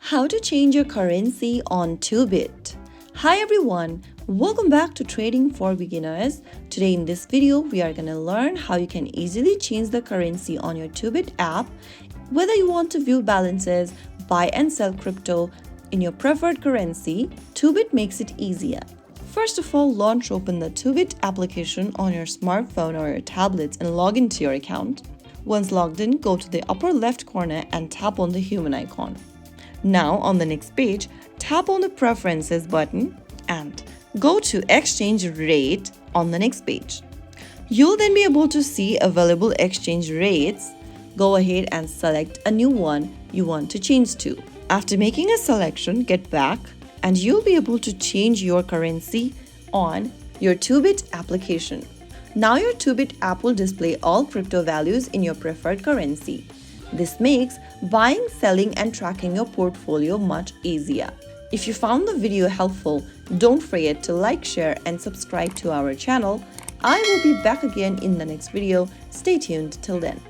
How to change your currency on Toobit. Hi everyone, welcome back to Trading for Beginners. Today in this video, we are going to learn how you can easily change the currency on your Toobit app. Whether you want to view balances, buy and sell crypto in your preferred currency, Toobit makes it easier. First of all, launch open the Toobit application on your smartphone or your tablets and log into your account. Once logged in, go to the upper left corner and tap on the human icon. Now, on the next page, tap on the Preferences button and go to Exchange Rate on the next page. You'll then be able to see available exchange rates. Go ahead and select a new one you want to change to. After making a selection, get back and you'll be able to change your currency on your Toobit application. Now your Toobit app will display all crypto values in your preferred currency. This makes buying, selling, and tracking your portfolio much easier. If you found the video helpful, don't forget to like, share, and subscribe to our channel. I will be back again in the next video. Stay tuned till then.